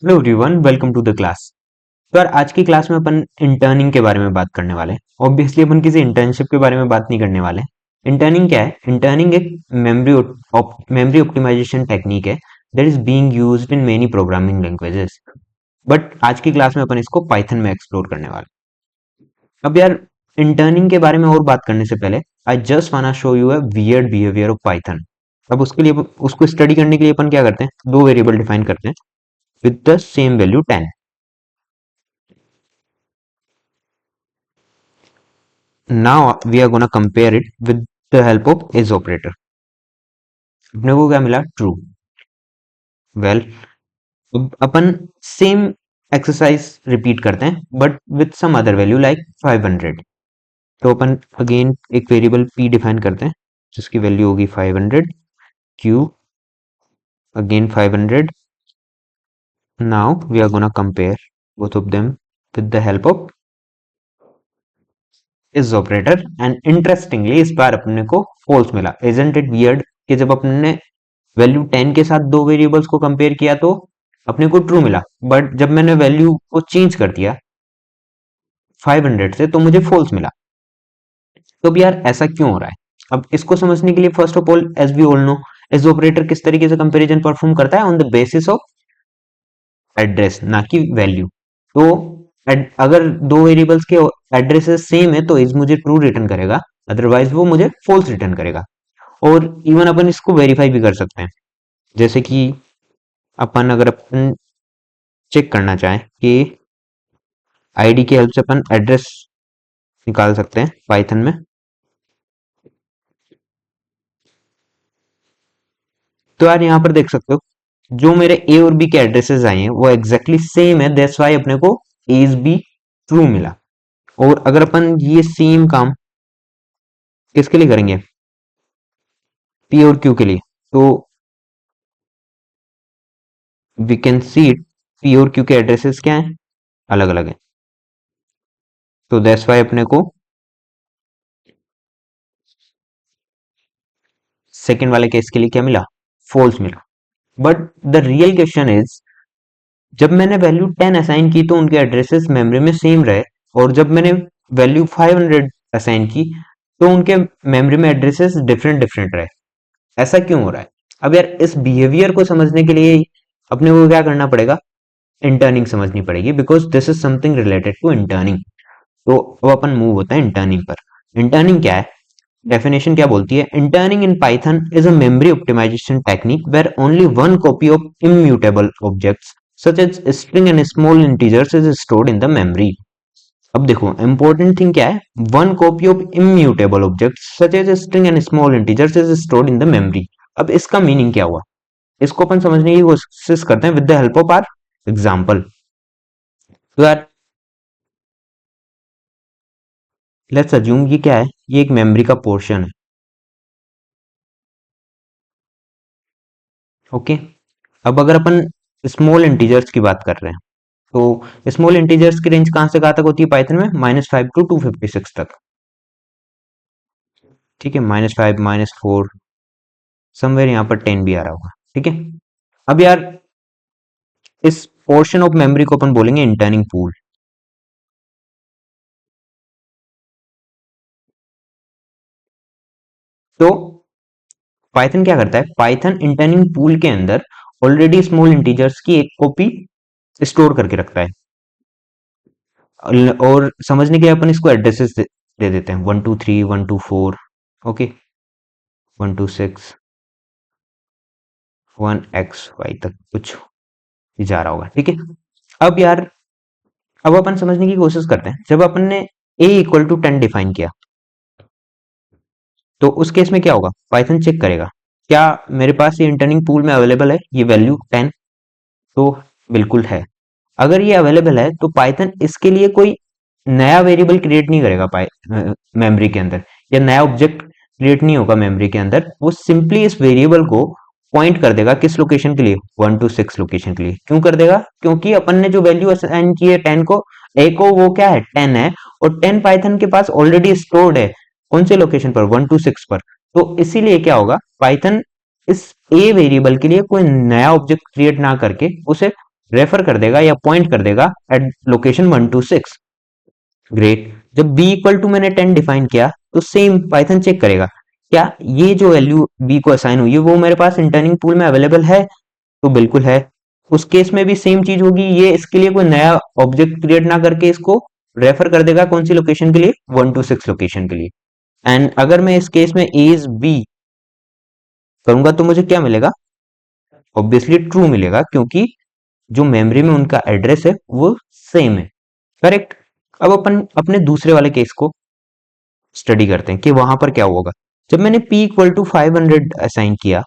Hello everyone, welcome to the class. तो यार आज की क्लास में अपन इंटर्निंग के बारे में बात करने वाले हैं। ऑब्वियसली अपन किसी इंटर्नशिप के बारे में बात नहीं करने वाले। इंटर्निंग क्या है? इंटर्निंग एक मेमोरी ऑप्टिमाइजेशन टेक्निक है that is being used in many programming languages. But आज की क्लास में अपन इसको पाइथन में एक्सप्लोर करने वाले हैं। अब यार इंटर्निंग के बारे में और बात करने से पहले आई जस्ट वाना show you a weird behaviour of Python. अब उसके लिए उसको स्टडी करने के लिए अपन क्या करते हैं, दो वेरिएबल डिफाइन करते हैं with the same value 10। Now we are gonna compare it with the help of is operator. अपने को क्या मिला? ट्रू। वेल, अब अपन सेम एक्सरसाइज रिपीट करते हैं but with some other value like 500। तो अपन अगेन एक वेरिएबल p डिफाइन करते हैं जिसकी वैल्यू होगी 500, q again 500। Now we are gonna compare both of them with the help of is operator and interestingly इस बार अपने को फॉल्स मिला। इजंट इट वियर्ड कि जब अपने वैल्यू 10 के साथ दो वेरिएबल्स को कंपेयर किया तो अपने को ट्रू मिला, बट जब मैंने वैल्यू को चेंज कर दिया 500 से तो मुझे फॉल्स मिला। तो अब यार ऐसा क्यों हो रहा है? अब इसको समझने के लिए first of all as we all know is operator किस तरीके से कंपैरिजन परफॉर्म करता है, on the basis of address ना कि वैल्यू। तो अगर दो वेरिएबल्स के एड्रेसेस सेम है तो इज मुझे ट्रू रिटर्न करेगा, अदरवाइज वो मुझे फॉल्स रिटर्न करेगा। और इवन अपन इसको वेरीफाई भी कर सकते हैं, जैसे कि अपन चेक करना चाहें कि आईडी की हेल्प से अपन एड्रेस निकाल सकते हैं पाइथन में। तो यार यहाँ पर देख सकते हो जो मेरे ए और बी के एड्रेसेस आए हैं वो एग्जैक्टली सेम है, दैट्स वाई अपने को एज बी ट्रू मिला। और अगर अपन ये सेम काम किसके लिए करेंगे, पी और क्यू के लिए, तो we can see it p और क्यू के एड्रेसेस क्या हैं, अलग अलग हैं। तो दैट्स वाई अपने को सेकेंड वाले केस के लिए क्या मिला, फॉल्स मिला। But the real question is जब मैंने वैल्यू 10 असाइन की तो उनके एड्रेसेस मेमोरी में सेम रहे, और जब मैंने वैल्यू 500 असाइन की तो उनके मेमोरी में एड्रेसेस डिफरेंट डिफरेंट रहे। ऐसा क्यों हो रहा है? अब यार इस बिहेवियर को समझने के लिए अपने को क्या करना पड़ेगा, इंटर्निंग समझनी पड़ेगी, because this is something related to interning. तो अब अपन मूव होता है इंटर्निंग पर। इंटर्निंग क्या है? डेफिनेशन क्या बोलती है? Interning in Python is a memory optimization technique where only one copy of immutable objects such as string and small integers is stored in the memory। अब देखो इंपॉर्टेंट थिंग क्या है, one copy of immutable objects such as string and small integers is stored in the memory. अब इसका meaning क्या हुआ, इसको अपन समझने की कोशिश करते हैं with the help of our example. तो यार लेट्स अज्यूम ये क्या है, ये एक मेमोरी का पोर्शन है। ओके, अब अगर अपन स्मॉल इंटीजर्स की बात कर रहे हैं तो स्मॉल इंटीजर्स की रेंज कहां से कहां तक होती है पाइथन में, -5 टू 256 तक। ठीक है, -5 -4 समवेयर यहाँ पर 10 भी आ रहा होगा। ठीक है, अब यार इस पोर्शन ऑफ मेमोरी को अपन बोलेंगे इंटर्निंग पूल। तो पाइथन क्या करता है, पाइथन इंटर्निंग पूल के अंदर ऑलरेडी स्मॉल इंटीजर्स की एक कॉपी स्टोर करके रखता है। और समझने के लिए अपन इसको एड्रेसेस दे देते हैं 123 124, ओके, 126 1xy तक कुछ भी जा रहा होगा। ठीक है, अब यार अब अपन समझने की कोशिश करते हैं, जब अपन ने a इक्वल टू 10 डिफाइन किया तो उस केस में क्या होगा, पाइथन चेक करेगा क्या मेरे पास ये इंटर्निंग पूल में अवेलेबल है ये वैल्यू 10। तो बिल्कुल है। अगर ये अवेलेबल है तो पाइथन इसके लिए कोई नया वेरिएबल क्रिएट नहीं करेगा मेमोरी के अंदर, या नया ऑब्जेक्ट क्रिएट नहीं होगा मेमोरी के अंदर। वो सिंपली इस वेरिएबल को पॉइंट कर देगा किस लोकेशन के लिए, 1 to 6 लोकेशन के लिए। क्यों कर देगा? क्योंकि अपन ने जो वैल्यू असाइन की है 10 को, ए को, वो क्या है 10 है, और 10 पाइथन के पास ऑलरेडी स्टोर्ड है कौन से लोकेशन पर, 1 to 6 पर। तो इसीलिए क्या होगा, पाइथन इस ए वेरिएबल के लिए कोई नया ऑब्जेक्ट क्रिएट ना करके उसे रेफर कर देगा या पॉइंट कर देगा एट लोकेशन 1 to 6। ग्रेट। जब b इक्वल टू मैंने 10 डिफाइन किया तो सेम पाइथन चेक करेगा क्या ये जो वैल्यू b को असाइन हुई है वो मेरे पास इंटर्निंग पूल में अवेलेबल है, तो बिल्कुल है। उस केस में भी सेम चीज होगी, ये इसके लिए कोई नया ऑब्जेक्ट क्रिएट ना करके इसको रेफर कर देगा कौन सी लोकेशन के लिए, 1 to 6 लोकेशन के लिए। एंड अगर मैं इस केस में एज बी करूंगा तो मुझे क्या मिलेगा, ऑब्वियसली ट्रू मिलेगा क्योंकि जो मेमोरी में उनका एड्रेस है वो सेम है। करेक्ट। अब अपन अपने दूसरे वाले केस को स्टडी करते हैं कि वहां पर क्या होगा। जब मैंने p इक्वल टू 500 असाइन किया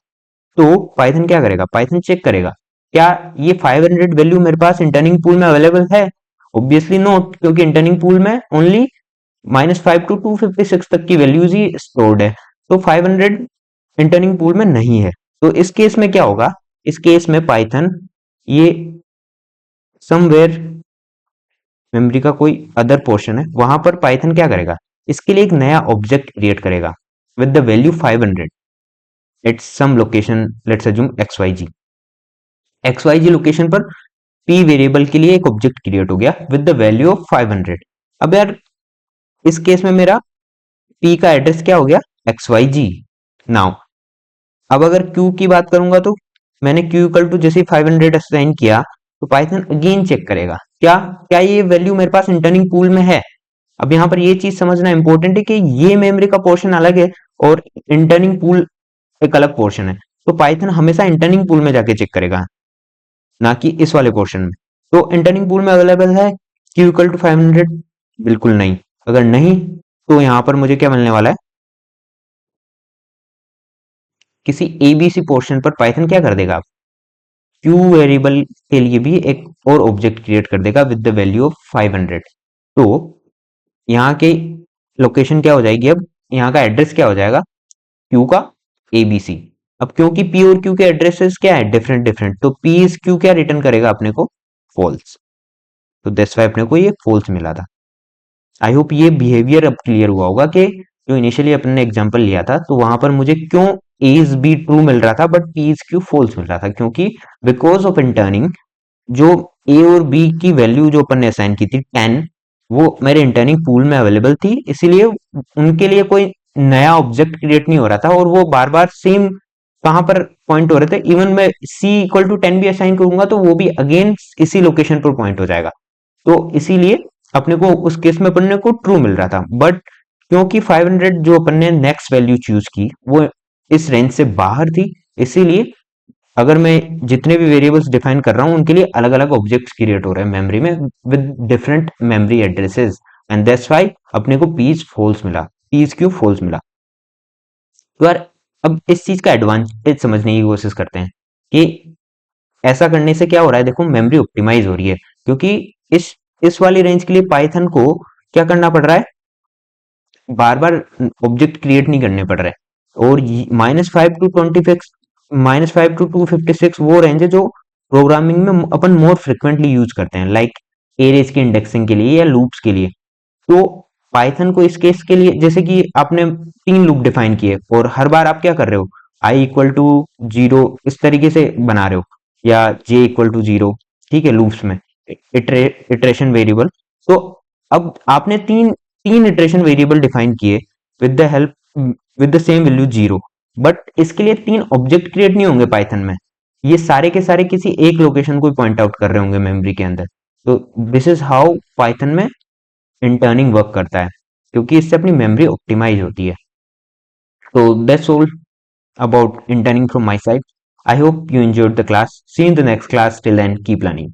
तो पाइथन क्या करेगा, पाइथन चेक करेगा क्या ये 500 वैल्यू मेरे पास इंटर्निंग पूल में अवेलेबल है। ऑब्वियसली नोट, क्योंकि इंटर्निंग पूल में ओनली -5 to 256 तक की वैल्यूज ही स्टोर्ड है, तो 500 इंटर्निंग पूल में नहीं है। तो इस केस में क्या होगा, इस केस में पाइथन ये समवेयर मेमोरी का कोई अदर पोर्शन है, वहां पर पाइथन क्या करेगा, इसके लिए एक नया ऑब्जेक्ट क्रिएट करेगा with the value 500 at some location, let's assume XYZ location पर p वेरिएबल के लिए एक ऑब्जेक्ट क्रिएट हो गया विद द वैल्यू ऑफ 500। अब यार इस केस में मेरा p का एड्रेस क्या हो गया, XYZ। नाउ अब अगर q की बात करूंगा तो मैंने q इक्वल टू जैसे 500 असाइन किया तो पाइथन अगेन चेक करेगा क्या क्या ये वैल्यू मेरे पास इंटर्निंग पूल में है। अब यहाँ पर ये चीज समझना इंपॉर्टेंट है कि ये मेमोरी का पोर्शन अलग है और इंटर्निंग पूल एक अलग पोर्शन है, तो पाइथन हमेशा इंटर्निंग पूल में जाके चेक करेगा ना कि इस वाले पोर्शन में। तो इंटर्निंग पूल में अवेलेबल है q इक्वल टू 500, बिल्कुल नहीं। अगर नहीं तो यहाँ पर मुझे क्या मिलने वाला है, किसी एबीसी पोर्शन पर पाइथन क्या कर देगा, q वेरिएबल के लिए भी एक और ऑब्जेक्ट क्रिएट कर देगा विद द वैल्यू ऑफ 500। तो यहाँ के लोकेशन क्या हो जाएगी, अब यहाँ का एड्रेस क्या हो जाएगा, q का abc। अब क्योंकि p और q के एड्रेसेस क्या है, डिफरेंट डिफरेंट, तो p इज q क्या रिटर्न करेगा अपने को, फॉल्स। तो दैट्स वाई अपने को ये फॉल्स मिला था। आई होप ये बिहेवियर अब क्लियर हुआ होगा कि जो इनिशियली अपने ने एग्जांपल लिया था तो वहां पर मुझे क्यों a इज b ट्रू मिल रहा था but p is q false मिल रहा था, क्योंकि बिकॉज ऑफ इंटर्निंग जो a और b की वैल्यू जो अपन ने असाइन की थी 10 वो मेरे इंटर्निंग पूल में अवेलेबल थी, इसीलिए उनके लिए कोई नया ऑब्जेक्ट क्रिएट नहीं हो रहा था और वो बार बार सेम कहां पर पॉइंट हो रहे थे। इवन मैं c इक्वल टू 10 भी असाइन करूंगा तो वो भी अगेन इसी लोकेशन पर पॉइंट हो जाएगा। तो इसीलिए अपने को उस केस में अपने को ट्रू मिल रहा था, बट क्योंकि 500 जो अपन ने नेक्स्ट वैल्यू चूज की वो इस रेंज से बाहर थी, इसीलिए अगर मैं जितने भी वेरिएबल्स डिफाइन कर रहा हूं उनके लिए अलग अलग ऑब्जेक्ट्स क्रिएट हो रहे हैं मेमोरी में with different memory addresses, and that's why अपने को पीस फॉल्स मिला, पीस क्यों फॉल्स मिला। तो यार अब इस चीज का एडवांटेज समझने की कोशिश करते हैं कि ऐसा करने से क्या हो रहा है, देखो मेमोरी ऑप्टिमाइज हो रही है क्योंकि इस वाली रेंज के लिए पाइथन को क्या करना पड़ रहा है, बार बार ऑब्जेक्ट क्रिएट नहीं करने पड़ रहे। और -5 to 256 वो रेंज है जो प्रोग्रामिंग में अपन मोर फ्रिक्वेंटली यूज करते हैं, लाइक एरेज की इंडेक्सिंग के लिए या लूप्स के लिए। तो पाइथन को इस केस के लिए जैसे कि आपने 3 लूप डिफाइन किए और हर बार आप क्या कर रहे हो, आई इक्वल टू 0 इस तरीके से बना रहे हो या जे इक्वल टू 0, ठीक है, लूप्स में इटरेशन वेरिएबल। तो अब आपने तीन तीन इटरेशन वेरिएबल डिफाइन किए with the help with the same value 0, but इसके लिए 3 ऑब्जेक्ट क्रिएट नहीं होंगे पाइथन में, ये सारे के सारे किसी एक लोकेशन को पॉइंट आउट कर रहे होंगे मेमोरी के अंदर। तो दिस इज हाउ पाइथन में इंटर्निंग वर्क करता है, क्योंकि इससे अपनी मेमोरी ऑप्टिमाइज होती है। तो that's all about interning from my side. I hope you enjoyed the class. See you in the next class. Till then, keep learning.